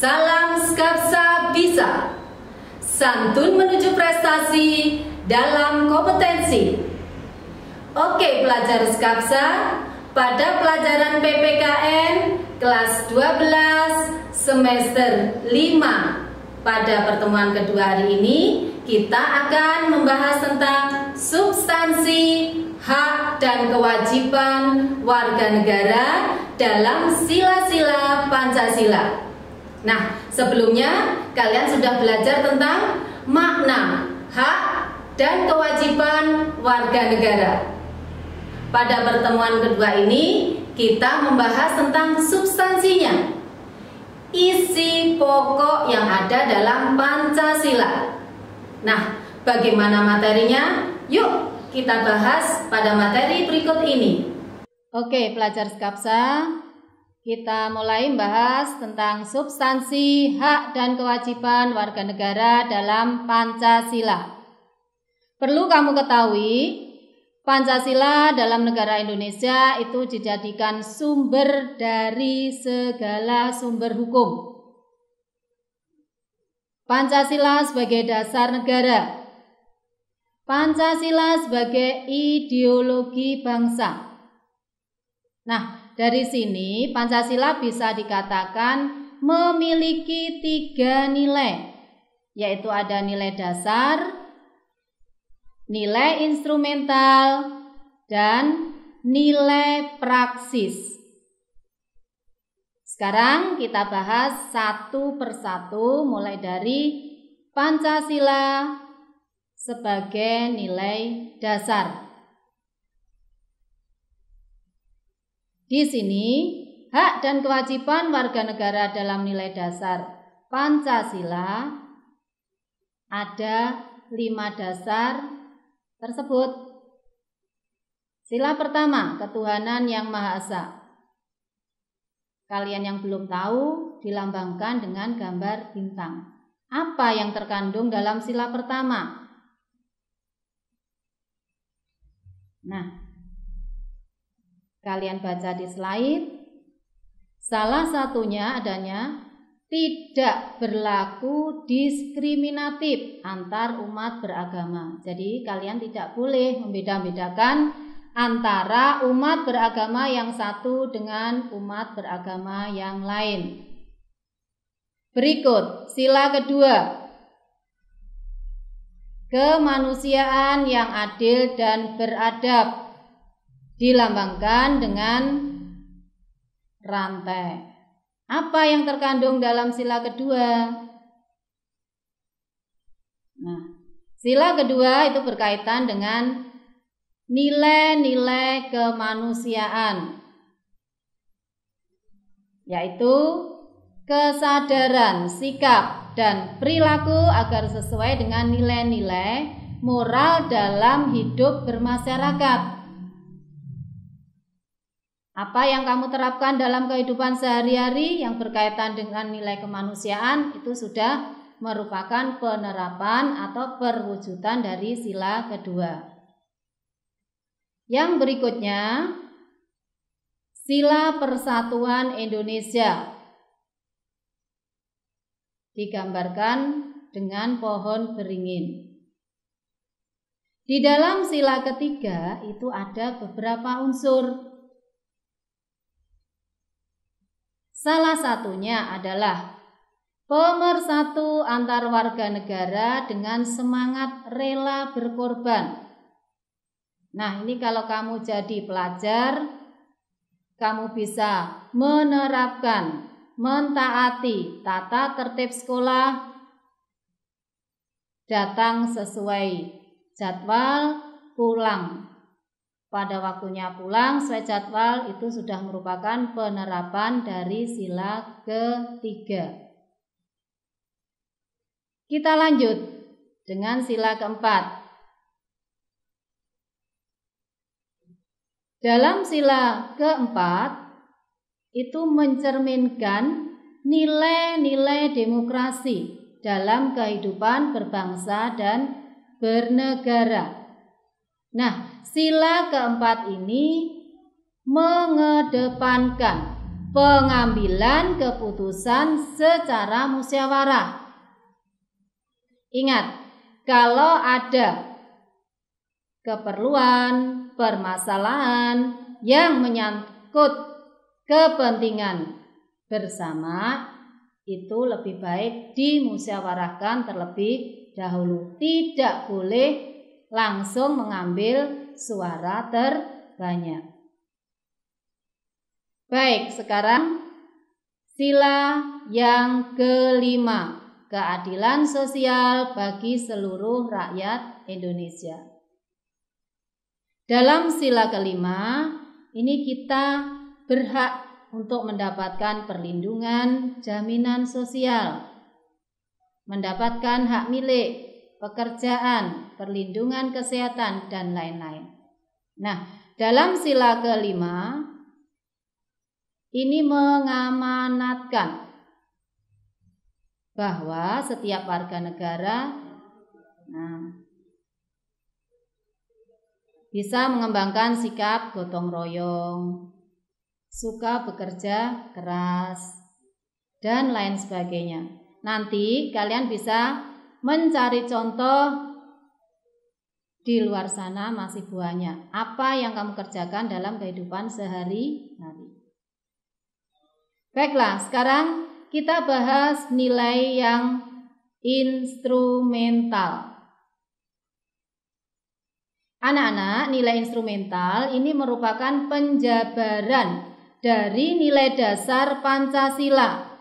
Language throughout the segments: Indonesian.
Salam Skapsa Bisa. Santun menuju prestasi dalam kompetensi. Oke pelajar Skapsa, pada pelajaran PPKN kelas 12 semester 5 pada pertemuan kedua hari ini kita akan membahas tentang substansi hak dan kewajiban warga negara dalam sila-sila Pancasila. Nah, sebelumnya kalian sudah belajar tentang makna hak dan kewajiban warga negara. Pada pertemuan kedua ini kita membahas tentang substansinya, isi pokok yang ada dalam Pancasila. Nah, bagaimana materinya? Yuk kita bahas pada materi berikut ini. Oke pelajar Skapsa, kita mulai membahas tentang substansi hak dan kewajiban warga negara dalam Pancasila. Perlu kamu ketahui, Pancasila dalam negara Indonesia itu dijadikan sumber dari segala sumber hukum. Pancasila sebagai dasar negara. Pancasila sebagai ideologi bangsa. Nah, dari sini Pancasila bisa dikatakan memiliki 3 nilai, yaitu ada nilai dasar, nilai instrumental, dan nilai praksis. Sekarang kita bahas satu persatu mulai dari Pancasila sebagai nilai dasar. Di sini, hak dan kewajiban warga negara dalam nilai dasar Pancasila ada 5 dasar tersebut. Sila pertama, ketuhanan yang Maha Esa. Kalian yang belum tahu dilambangkan dengan gambar bintang. Apa yang terkandung dalam sila pertama? Nah, kalian baca di slide. Salah satunya adanya tidak berlaku diskriminatif antar umat beragama. Jadi kalian tidak boleh membeda-bedakan antara umat beragama yang satu dengan umat beragama yang lain. Berikut sila kedua, kemanusiaan yang adil dan beradab, dilambangkan dengan rantai. Apa yang terkandung dalam sila kedua? Nah, sila kedua itu berkaitan dengan nilai-nilai kemanusiaan, yaitu kesadaran, sikap, dan perilaku agar sesuai dengan nilai-nilai moral dalam hidup bermasyarakat. Apa yang kamu terapkan dalam kehidupan sehari-hari yang berkaitan dengan nilai kemanusiaan itu sudah merupakan penerapan atau perwujudan dari sila kedua. Yang berikutnya, sila persatuan Indonesia, digambarkan dengan pohon beringin. Di dalam sila ketiga itu ada beberapa unsur. Salah satunya adalah pemersatu antar warga negara dengan semangat rela berkorban. Nah, ini kalau kamu jadi pelajar, kamu bisa menerapkan, mentaati tata tertib sekolah, datang sesuai jadwal, pulang pada waktunya pulang sesuai jadwal, itu sudah merupakan penerapan dari sila ketiga. Kita lanjut dengan sila keempat. Dalam sila keempat itu mencerminkan nilai-nilai demokrasi dalam kehidupan berbangsa dan bernegara. Nah, sila keempat ini mengedepankan pengambilan keputusan secara musyawarah. Ingat, kalau ada keperluan, permasalahan yang menyangkut kepentingan bersama, itu lebih baik dimusyawarahkan terlebih dahulu. Tidak boleh langsung mengambil suara terbanyak. Baik, sekarang sila yang kelima, keadilan sosial bagi seluruh rakyat Indonesia. Dalam sila kelima, ini kita berhak untuk mendapatkan perlindungan jaminan sosial, mendapatkan hak milik, pekerjaan, perlindungan kesehatan, dan lain-lain. Nah, dalam sila kelima, ini mengamanatkan bahwa setiap warga negara bisa mengembangkan sikap gotong royong, suka bekerja keras, dan lain sebagainya. Nanti kalian bisa mencari contoh di luar sana, masih banyak apa yang kamu kerjakan dalam kehidupan sehari-hari. Baiklah, sekarang kita bahas nilai yang instrumental. Anak-anak, nilai instrumental ini merupakan penjabaran dari nilai dasar Pancasila.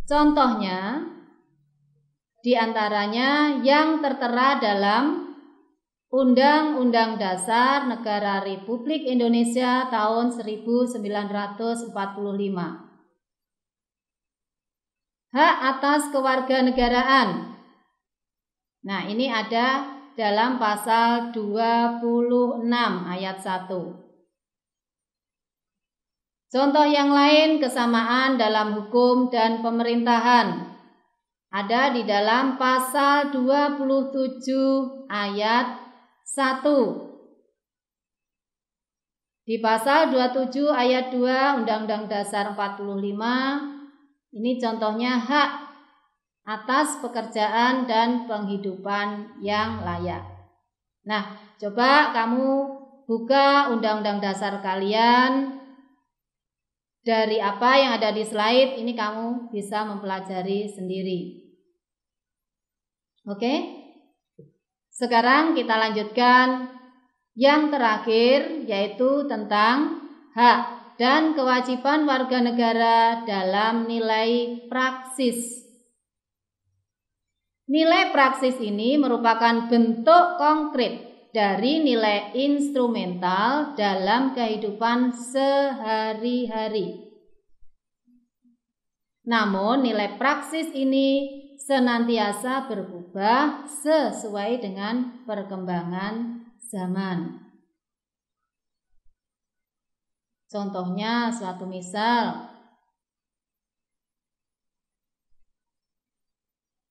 Contohnya, diantaranya yang tertera dalam Undang-Undang Dasar Negara Republik Indonesia tahun 1945. Hak atas kewarganegaraan. Nah, ini ada dalam pasal 26 ayat 1. Contoh yang lain, kesamaan dalam hukum dan pemerintahan. Ada di dalam pasal 27 ayat 1. Di pasal 27 ayat 2 Undang-Undang Dasar 45, ini contohnya hak atas pekerjaan dan penghidupan yang layak. Nah, coba kamu buka Undang-Undang Dasar kalian. Dari apa yang ada di slide ini kamu bisa mempelajari sendiri. Oke? Sekarang kita lanjutkan yang terakhir, yaitu tentang hak dan kewajiban warga negara dalam nilai praksis. Nilai praksis ini merupakan bentuk konkret dari nilai instrumental dalam kehidupan sehari-hari. Namun nilai praksis ini senantiasa berubah sesuai dengan perkembangan zaman. Contohnya, suatu misal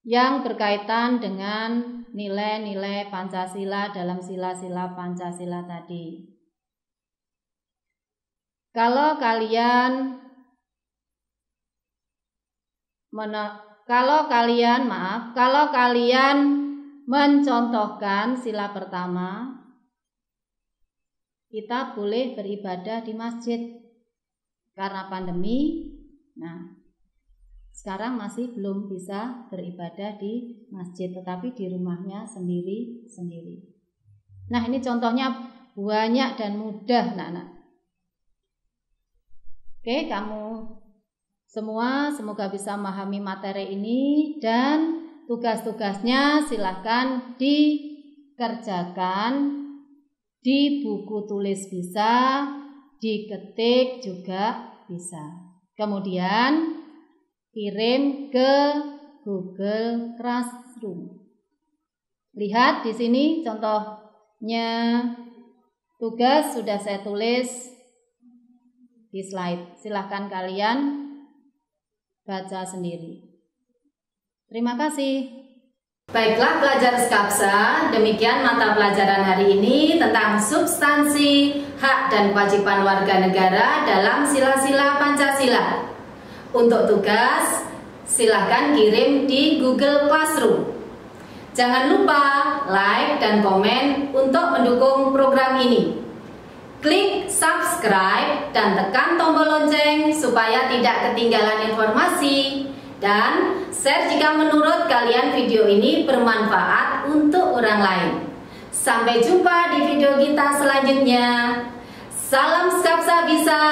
yang berkaitan dengan nilai-nilai Pancasila dalam sila-sila Pancasila tadi. Kalau kalian mencontohkan sila pertama, kita boleh beribadah di masjid karena pandemi. Nah, sekarang masih belum bisa beribadah di masjid, tetapi di rumahnya sendiri-sendiri. Nah, ini contohnya banyak dan mudah, anak-anak. Oke, kamu semua semoga bisa memahami materi ini, dan tugas-tugasnya silahkan dikerjakan di buku tulis bisa, diketik juga bisa. Kemudian kirim ke Google Classroom. Lihat di sini contohnya tugas sudah saya tulis di slide. Silahkan kalian baca sendiri. Terima kasih. Baiklah pelajar Skapsa, demikian mata pelajaran hari ini tentang substansi, hak dan kewajiban warga negara dalam sila-sila Pancasila. Untuk tugas, silahkan kirim di Google Classroom. Jangan lupa like dan komen untuk mendukung program ini. Klik subscribe dan tekan tombol lonceng supaya tidak ketinggalan informasi. Dan share jika menurut kalian video ini bermanfaat untuk orang lain. Sampai jumpa di video kita selanjutnya. Salam Skapsa Bisa,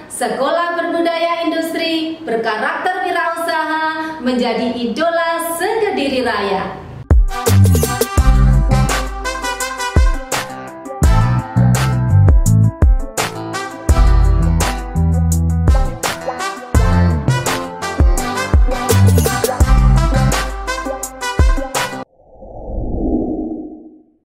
sekolah berbudaya industri, berkarakter wirausaha, menjadi idola se-Kediri Raya.